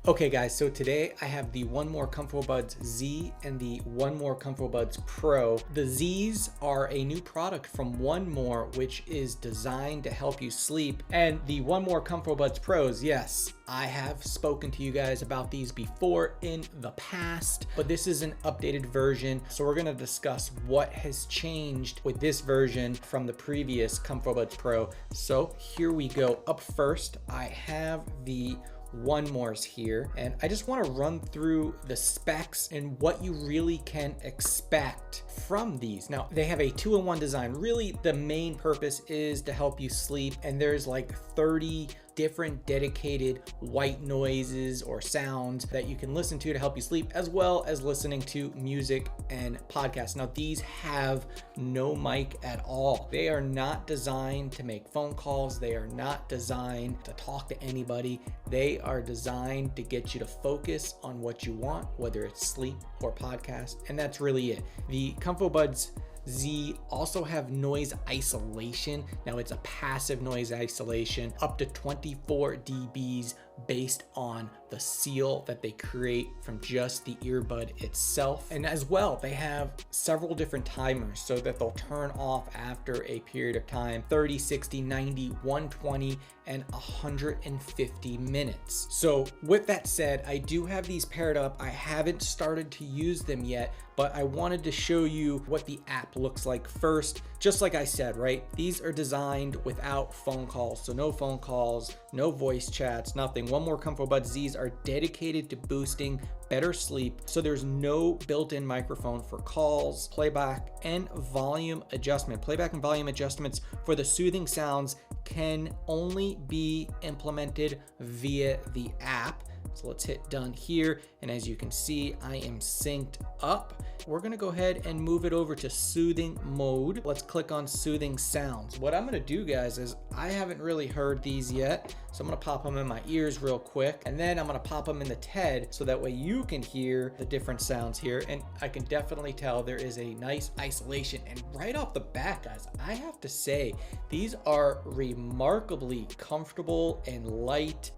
Okay guys, so today I have the 1More Comfobuds Z and the 1More Comfobuds Pro. The Zs are a new product from 1More, which is designed to help you sleep. And the 1More Comfobuds Pros, yes, I have spoken to you guys about these before in the past, but this is an updated version. So we're gonna discuss what has changed with this version from the previous Comfobuds Pro. So here we go. Up first, I have the 1Mores here, and I just want to run through the specs and what you really can expect from these. Now, they have a 2-in-1 design. Really, the main purpose is to help you sleep, and there's like 30 different dedicated white noises or sounds that you can listen to help you sleep, as well as listening to music and podcasts. Now, these have no mic at all. They are not designed to make phone calls. They are not designed to talk to anybody. They are designed to get you to focus on what you want, whether it's sleep or podcast, and that's really it. The Comfobuds Z also have noise isolation. Now it's a passive noise isolation up to 24 dBs based on the seal that they create from just the earbud itself. And as well, they have several different timers so that they'll turn off after a period of time: 30, 60, 90, 120, and 150 minutes. So with that said, I do have these paired up. I haven't started to use them yet, but I wanted to show you what the app looks like first. Just like I said, right? These are designed without phone calls. So no phone calls, no voice chats, nothing. 1More Comfobuds Zs are dedicated to boosting better sleep. So there's no built-in microphone for calls, playback, and volume adjustment. Playback and volume adjustments for the soothing sounds can only be implemented via the app. So let's hit done here. And as you can see, I am synced up. We're gonna go ahead and move it over to soothing mode. Let's click on soothing sounds. What I'm gonna do, guys, is I haven't really heard these yet. So I'm gonna pop them in my ears real quick. And then I'm gonna pop them in the TED so that way you can hear the different sounds here. And I can definitely tell there is a nice isolation. And right off the bat, guys, I have to say, these are remarkably comfortable and light.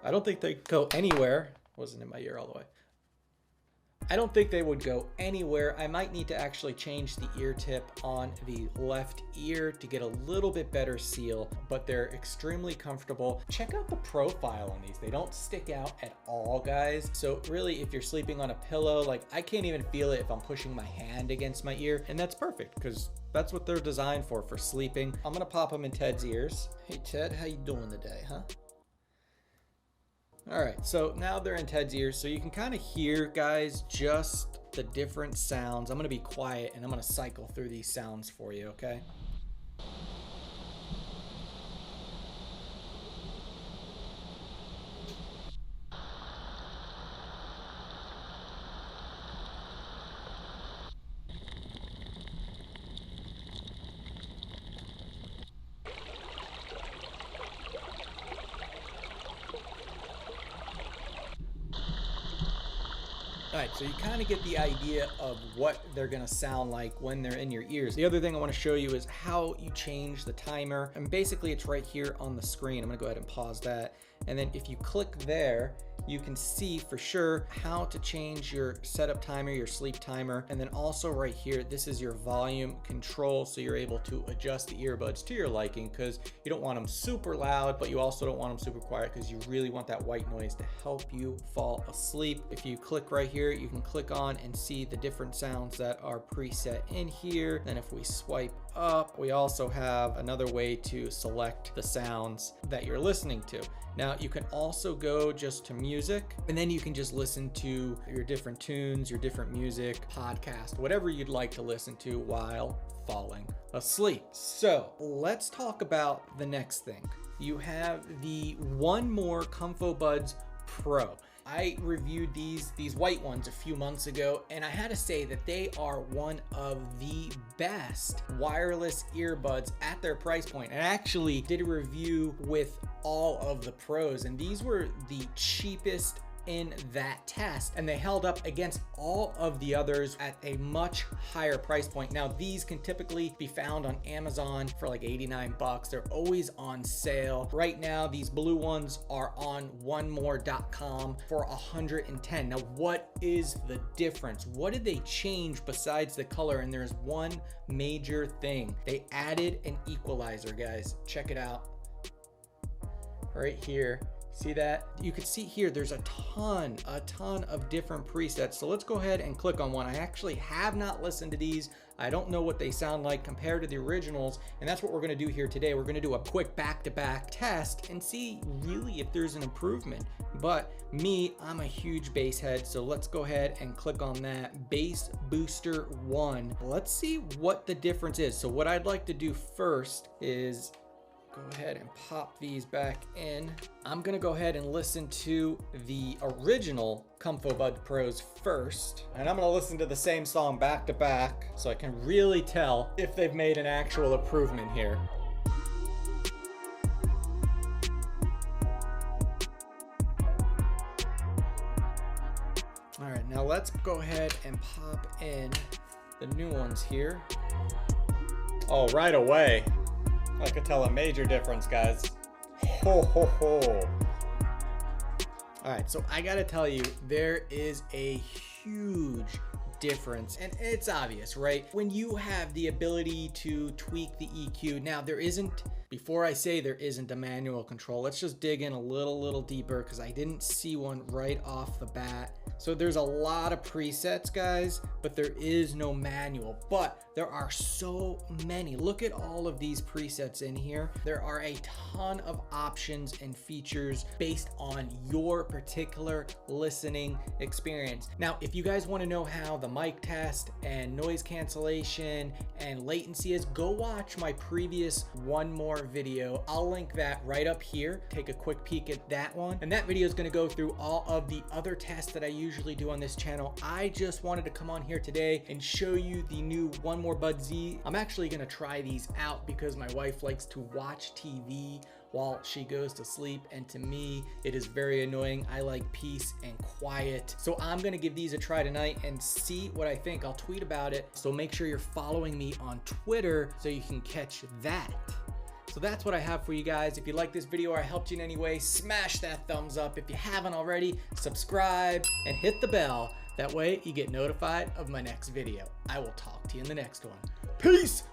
I don't think they go anywhere. Wasn't in my ear all the way. I don't think they would go anywhere. I might need to actually change the ear tip on the left ear to get a little bit better seal, but they're extremely comfortable. Check out the profile on these. They don't stick out at all, guys. So really, if you're sleeping on a pillow, like I can't even feel it if I'm pushing my hand against my ear, and that's perfect because that's what they're designed for sleeping. I'm gonna pop them in Ted's ears. Hey Ted, how you doing today, huh? All right, so now they're in Ted's ears, so you can kind of hear, guys, just the different sounds. I'm gonna be quiet and I'm gonna cycle through these sounds for you, okay? All right, so you kind of get the idea of what they're gonna sound like when they're in your ears. The other thing I wanna show you is how you change the timer. And basically it's right here on the screen. I'm gonna go ahead and pause that. And then if you click there, you can see for sure how to change your setup timer, your sleep timer. And then also right here, this is your volume control. So you're able to adjust the earbuds to your liking, because you don't want them super loud, but you also don't want them super quiet because you really want that white noise to help you fall asleep. If you click right here, you can click on and see the different sounds that are preset in here. Then if we swipe up, we also have another way to select the sounds that you're listening to. Now you can also go just to music, and then you can just listen to your different tunes, your different music, podcast, whatever you'd like to listen to while falling asleep. So let's talk about the next thing. You have the 1More Comfobuds Pro. I reviewed these white ones a few months ago, and I had to say that they are one of the best wireless earbuds at their price point. And I actually did a review with all of the pros, and these were the cheapest in that test, and they held up against all of the others at a much higher price point. Now, these can typically be found on Amazon for like 89 bucks. They're always on sale. Right now, these blue ones are on onemore.com for 110. Now, what is the difference? What did they change besides the color? And there's one major thing. They added an equalizer, guys. Check it out right here. See that? You can see here there's a ton of different presets. So let's go ahead and click on one. I actually have not listened to these. I don't know what they sound like compared to the originals, and that's what we're gonna do here today. We're gonna do a quick back-to-back test and see really if there's an improvement. But me, I'm a huge bass head, so let's go ahead and click on that Bass Booster 1. Let's see what the difference is. So what I'd like to do first is go ahead and pop these back in. I'm gonna go ahead and listen to the original Comfobuds Pros first, and I'm gonna listen to the same song back to back so I can really tell if they've made an actual improvement here. All right, now let's go ahead and pop in the new ones here. Oh, right away. I could tell a major difference, guys. Ho, ho, ho. All right, so I gotta tell you, there is a huge difference, and it's obvious, right? When you have the ability to tweak the EQ, now there isn't, before I say there isn't a manual control, let's just dig in a little deeper because I didn't see one right off the bat. So there's a lot of presets, guys, but there is no manual, but there are so many. Look at all of these presets in here. There are a ton of options and features based on your particular listening experience. Now, if you guys want to know how the mic test and noise cancellation and latency is, go watch my previous One More video. I'll link that right up here. Take a quick peek at that one. And that video is going to go through all of the other tests that I usually do on this channel. I just wanted to come on here today and show you the new 1More Comfobuds Z. I'm actually going to try these out because my wife likes to watch TV while she goes to sleep, and to me it is very annoying. I like peace and quiet, so I'm gonna give these a try tonight and see what I think. I'll tweet about it, so make sure you're following me on Twitter so you can catch that. So that's what I have for you guys. If you like this video or I helped you in any way, smash that thumbs up. If you haven't already, subscribe and hit the bell. That way you get notified of my next video. I will talk to you in the next one. Peace!